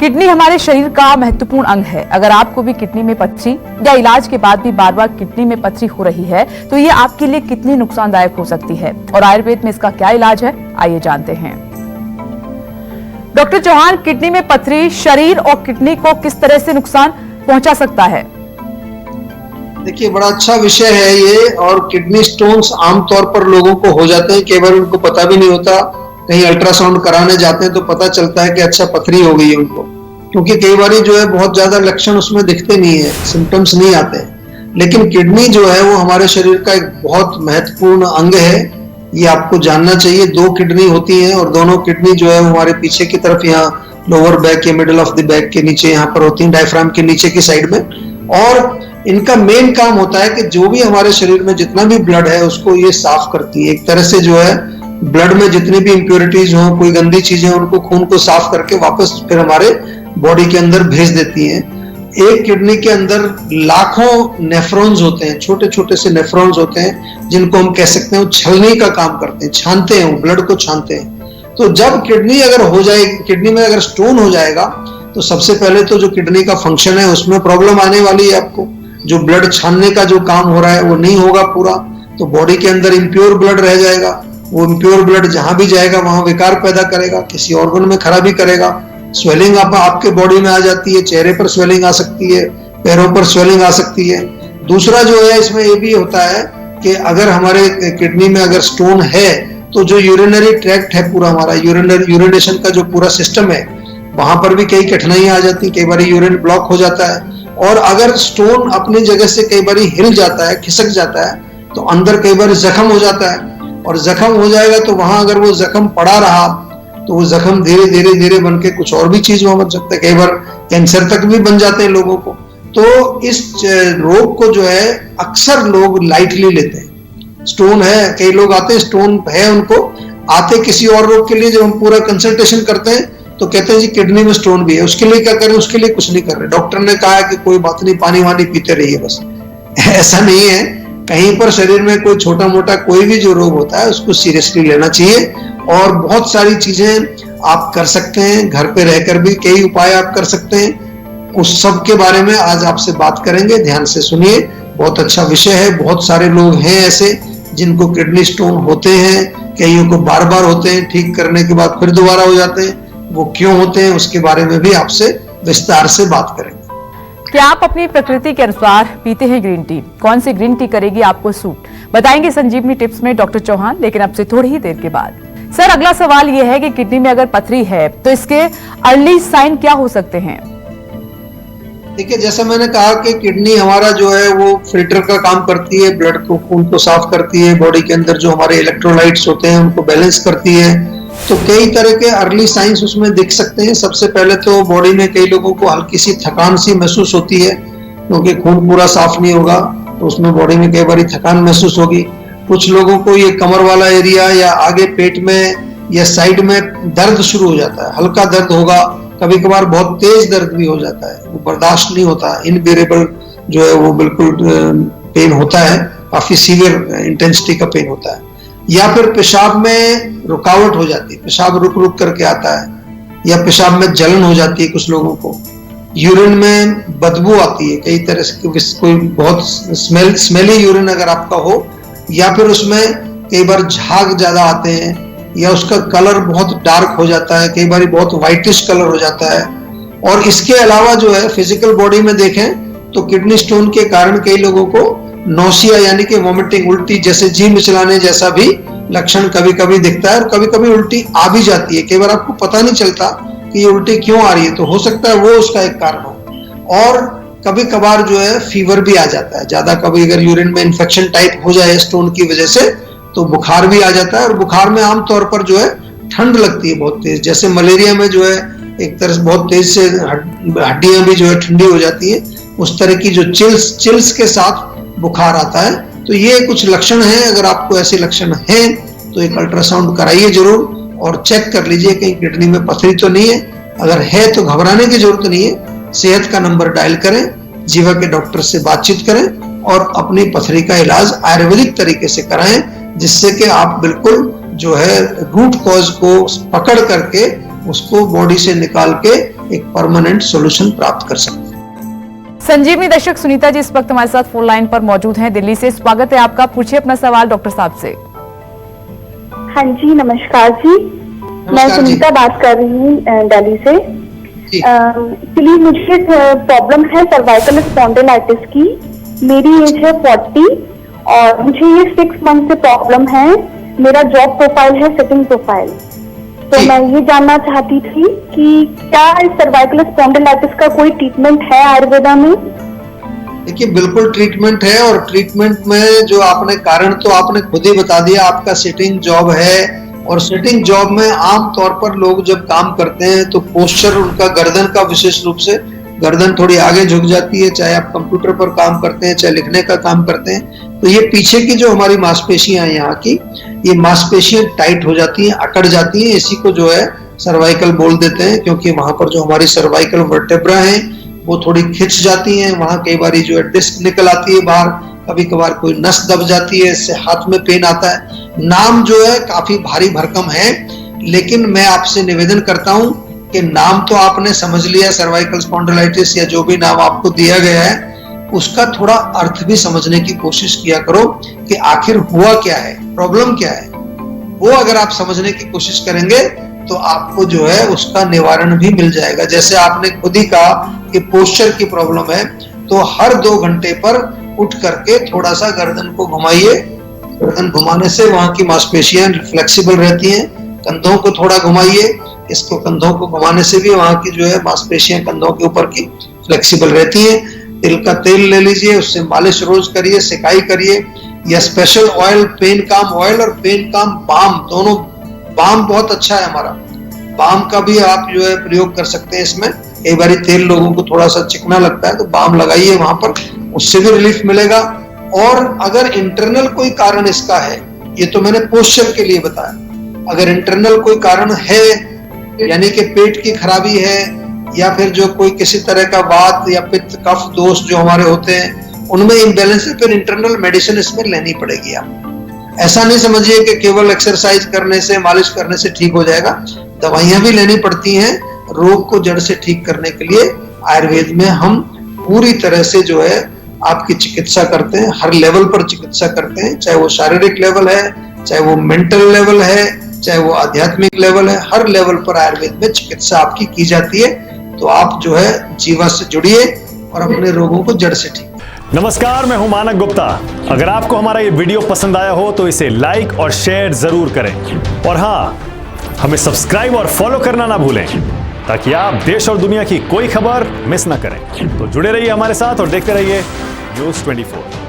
Kidney हमारे शरीर का महत्वपूर्ण अंग है। अगर आपको भी किडनी में पथरी या इलाज के बाद भी बार बार किडनी में पथरी हो रही है तो ये आपके लिए कितनी नुकसानदायक हो सकती है और आयुर्वेद में इसका क्या इलाज है, आइए जानते हैं। डॉक्टर चौहान, किडनी में पथरी शरीर और किडनी को किस तरह से नुकसान पहुंचा सकता है? देखिए, बड़ा अच्छा विषय है ये। और किडनी स्टोन्स आमतौर पर लोगों को हो जाते हैं, कई बार उनको पता भी नहीं होता। कहीं अल्ट्रासाउंड कराने जाते हैं तो पता चलता है कि अच्छा पथरी हो गई है उनको, क्योंकि कई बार जो है बहुत ज्यादा लक्षण उसमें दिखते नहीं है, सिम्टम्स नहीं आते हैं। लेकिन किडनी जो है वो हमारे शरीर का एक बहुत महत्वपूर्ण अंग है, ये आपको जानना चाहिए। 2 किडनी होती हैं और दोनों किडनी जो है हमारे पीछे की तरफ, यहाँ लोअर बैक या मिडिल ऑफ द बैक के नीचे यहाँ पर होती हैं, डायफ्राम के नीचे की साइड में। और इनका मेन काम होता है कि जो भी हमारे शरीर में जितना भी ब्लड है उसको ये साफ करती है। एक तरह से जो है ब्लड में जितनी भी इम्प्योरिटीज हो, कोई गंदी चीजें, उनको खून को साफ करके वापस फिर हमारे बॉडी के अंदर भेज देती हैं। एक किडनी के अंदर लाखों नेफ्रॉन्स होते हैं, छोटे छोटे से नेफ्रॉन्स होते हैं, जिनको हम कह सकते हैं वो छलनी का काम करते हैं, छानते हैं, वो ब्लड को छानते हैं। तो जब किडनी अगर हो जाए, किडनी में अगर स्टोन हो जाएगा तो सबसे पहले तो जो किडनी का फंक्शन है उसमें प्रॉब्लम आने वाली है आपको। जो ब्लड छानने का जो काम हो रहा है वो नहीं होगा पूरा, तो बॉडी के अंदर इम्प्योर ब्लड रह जाएगा। वो इम्प्योर ब्लड जहां भी जाएगा वहां विकार पैदा करेगा, किसी ऑर्गन में खराबी करेगा। स्वेलिंग आपके बॉडी में आ जाती है, चेहरे पर स्वेलिंग आ सकती है, पैरों पर स्वेलिंग आ सकती है। दूसरा जो है इसमें ये भी होता है कि अगर हमारे किडनी में अगर स्टोन है तो जो यूरिनरी ट्रैक्ट है पूरा हमारा, यूरिनेशन का जो पूरा सिस्टम है, वहां पर भी कई कठिनाइयां आ जाती है। कई बार यूरिन ब्लॉक हो जाता है। और अगर स्टोन अपनी जगह से कई बार हिल जाता है, खिसक जाता है, तो अंदर कई बार जख्म हो जाता है। और जख्म हो जाएगा तो वहां अगर वो जख्म पड़ा रहा तो वो जख्म धीरे धीरे धीरे बन के कुछ और भी चीज वहां बन सकता है। कई बार कैंसर तक भी बन जाते हैं लोगों को। तो इस रोग को जो है अक्सर लोग लाइटली लेते हैं। स्टोन है, कई लोग आते हैं, स्टोन है उनको, आते किसी और रोग के लिए, जब हम पूरा कंसल्टेशन करते हैं तो कहते हैं जी किडनी में स्टोन भी है, उसके लिए क्या करें? उसके लिए कुछ नहीं कर रहे, डॉक्टर ने कहा है कि कोई बात नहीं, पानी वानी पीते रहिए बस। ऐसा नहीं है। कहीं पर शरीर में कोई छोटा मोटा कोई भी जो रोग होता है उसको सीरियसली लेना चाहिए। और बहुत सारी चीजें आप कर सकते हैं, घर पे रहकर भी कई उपाय आप कर सकते हैं। उस सब के बारे में आज आपसे बात करेंगे, ध्यान से सुनिए। बहुत अच्छा विषय है। बहुत सारे लोग हैं ऐसे जिनको किडनी स्टोन होते हैं, कईयों को बार बार होते हैं, ठीक करने के बाद फिर दोबारा हो जाते हैं। वो क्यों होते हैं उसके बारे में भी आपसे विस्तार से बात करेंगे। क्या आप अपनी प्रकृति के अनुसार पीते हैं ग्रीन टी? कौन सी ग्रीन टी करेगी आपको सूट, बताएंगे संजीवनी टिप्स में डॉक्टर चौहान, लेकिन अब से थोड़ी ही देर के बाद। सर, अगला सवाल यह है कि किडनी में अगर पथरी है तो इसके अर्ली साइन क्या हो सकते हैं? देखिए, जैसा मैंने कहा कि किडनी हमारा जो है वो फिल्टर का काम करती है, ब्लड को, खून को साफ करती है, बॉडी के अंदर जो हमारे इलेक्ट्रोलाइट्स होते हैं उनको बैलेंस करती है। तो कई तरह के अर्ली साइंस उसमें दिख सकते हैं। सबसे पहले तो बॉडी में कई लोगों को हल्की सी थकान सी महसूस होती है, क्योंकि खून पूरा साफ नहीं होगा तो उसमें बॉडी में कई बार थकान महसूस होगी। कुछ लोगों को ये कमर वाला एरिया या आगे पेट में या साइड में दर्द शुरू हो जाता है, हल्का दर्द होगा, कभी कभार बहुत तेज दर्द भी हो जाता है, वो बर्दाश्त नहीं होता, इनबेरेबल जो है वो बिल्कुल पेन होता है, काफी सीवियर इंटेंसिटी का पेन होता है। या फिर पेशाब में रुकावट हो जाती है, पेशाब रुक रुक करके आता है, या पेशाब में जलन हो जाती है कुछ लोगों को। यूरिन में बदबू आती है, कई तरह से कोई बहुत स्मेली यूरिन अगर आपका हो, या फिर उसमें कई बार झाग ज्यादा आते हैं, या उसका कलर बहुत डार्क हो जाता है, कई बार बहुत व्हाइटिश कलर हो जाता है। और इसके अलावा जो है फिजिकल बॉडी में देखें तो किडनी स्टोन के कारण कई लोगों को नौसिया यानी कि वॉमिटिंग, उल्टी जैसे जी मिचलाने जैसा भी लक्षण कभी कभी दिखता है, और कभी कभी उल्टी आ भी जाती है। कई बार आपको पता नहीं चलता कि ये उल्टी क्यों आ रही है, तो हो सकता है वो उसका एक कारण हो। और कभी कभार जो है फीवर भी आ जाता है, ज्यादा कभी अगर यूरिन में इन्फेक्शन टाइप हो जाए स्टोन की वजह से तो बुखार भी आ जाता है। और बुखार में आमतौर पर जो है ठंड लगती है बहुत तेज, जैसे मलेरिया में जो है एक तरह से बहुत तेज से हड्डियां भी जो है ठंडी हो जाती है, उस तरह की जो चिल्स के साथ बुखार आता है। तो ये कुछ लक्षण हैं। अगर आपको ऐसे लक्षण हैं तो एक अल्ट्रासाउंड कराइए जरूर और चेक कर लीजिए कहीं किडनी में पथरी तो नहीं है। अगर है तो घबराने की जरूरत नहीं है, सेहत का नंबर डायल करें, जीवा के डॉक्टर से बातचीत करें और अपनी पथरी का इलाज आयुर्वेदिक तरीके से कराएं, जिससे कि आप बिल्कुल जो है रूट कॉज को पकड़ करके उसको बॉडी से निकाल के एक परमानेंट सॉल्यूशन प्राप्त कर सकते हैं। संजीवनी दर्शक सुनीता जी इस वक्त हमारे साथ फोन लाइन पर मौजूद हैं दिल्ली से। स्वागत है आपका, पूछिए अपना सवाल डॉक्टर साहब से। हाँ जी, नमस्कार जी। मैं सुनीता बात कर रही हूँ दिल्ली से। एक्चुअली मुझे प्रॉब्लम है सर्वाइकल स्पॉन्डिलाइटिस की। मेरी एज है 40 और मुझे ये 6 मंथ से प्रॉब्लम है। मेरा जॉब प्रोफाइल है सिटिंग प्रोफाइल। तो मैं ये जानना चाहती थी कि क्या इस सर्वाइकल स्पॉन्डिलाइटिस का कोई ट्रीटमेंट है आयुर्वेदा में? देखिए, बिल्कुल ट्रीटमेंट है। और ट्रीटमेंट में जो आपने कारण तो आपने खुद ही बता दिया, आपका सिटिंग जॉब है। और सिटिंग जॉब में आम तौर पर लोग जब काम करते हैं तो पोस्चर उनका गर्दन का विशेष रूप से गर्दन थोड़ी आगे झुक जाती है, चाहे आप कंप्यूटर पर काम करते हैं चाहे लिखने का काम करते हैं। तो ये पीछे की जो हमारी मांसपेशियां हैं यहाँ की, ये मांसपेशियां टाइट हो जाती हैं, अकड़ जाती हैं। इसी को जो है सर्वाइकल बोल देते हैं, क्योंकि वहां पर जो हमारी सर्वाइकल वर्टेब्रा है वो थोड़ी खिंच जाती हैं। वहां कई बार जो है डिस्क निकल आती है बाहर, कभी कभार कोई नस दब जाती है, इससे हाथ में पेन आता है। नाम जो है काफी भारी भरकम है, लेकिन मैं आपसे निवेदन करता हूं कि नाम तो आपने समझ लिया, सर्वाइकल स्पॉन्डिलाइटिस या जो भी नाम आपको दिया गया है, उसका थोड़ा अर्थ भी समझने की कोशिश किया करो कि आखिर हुआ क्या है, प्रॉब्लम क्या है। वो अगर आप समझने की कोशिश करेंगे तो आपको जो है उसका निवारण भी मिल जाएगा। जैसे आपने खुद ही कहा कि पोस्चर की प्रॉब्लम है, तो हर 2 घंटे पर उठ करके थोड़ा सा गर्दन को घुमाइए। गर्दन घुमाने से वहां की मांसपेशियां फ्लेक्सिबल रहती हैं। कंधों को थोड़ा घुमाइए, इसको कंधों को घुमाने से भी वहां की जो है मांसपेशियां कंधों के ऊपर की फ्लेक्सिबल रहती हैं। तिल का तेल ले लीजिए, उससे मालिश रोज करिए, सिकाई करिए, या स्पेशल ऑयल, पेन काम ऑयल और पेन काम बाम, दोनों बाम बहुत अच्छा है हमारा। बाम का भी आप जो है प्रयोग कर सकते हैं इसमें। कई बार तेल लोगों को थोड़ा सा चिकना लगता है तो बाम लगाइए वहां पर, उससे भी रिलीफ मिलेगा। और अगर इंटरनल कोई कारण इसका है, ये तो मैंने पोस्चर के लिए बताया, अगर इंटरनल कोई कारण है यानी कि पेट की खराबी है या फिर जो कोई किसी तरह का वात या पित्त कफ दोष जो हमारे होते हैं उनमें इम्बैलेंस है, फिर इंटरनल मेडिसिन इसमें लेनी पड़ेगी। आप ऐसा नहीं समझिए कि केवल एक्सरसाइज करने से, मालिश करने से ठीक हो जाएगा। दवाइयां भी लेनी पड़ती हैं रोग को जड़ से ठीक करने के लिए। आयुर्वेद में हम पूरी तरह से जो है आपकी चिकित्सा करते हैं, हर लेवल पर चिकित्सा करते हैं, चाहे वो शारीरिक लेवल है, चाहे वो मेंटल लेवल है, चाहे वो आध्यात्मिक लेवल है। हर लेवल पर आयुर्वेद में चिकित्सा आपकी की जाती है। तो आप जो है जीवन से जुड़िए और अपने रोगों को जड़ से ठीक। नमस्कार, मैं हूं मानक गुप्ता। अगर आपको हमारा ये वीडियो पसंद आया हो तो इसे लाइक और शेयर जरूर करें। और हाँ, हमें सब्सक्राइब और फॉलो करना ना भूलें ताकि आप देश और दुनिया की कोई खबर मिस ना करें। तो जुड़े रहिए हमारे साथ और देखते रहिए न्यूज़ 24।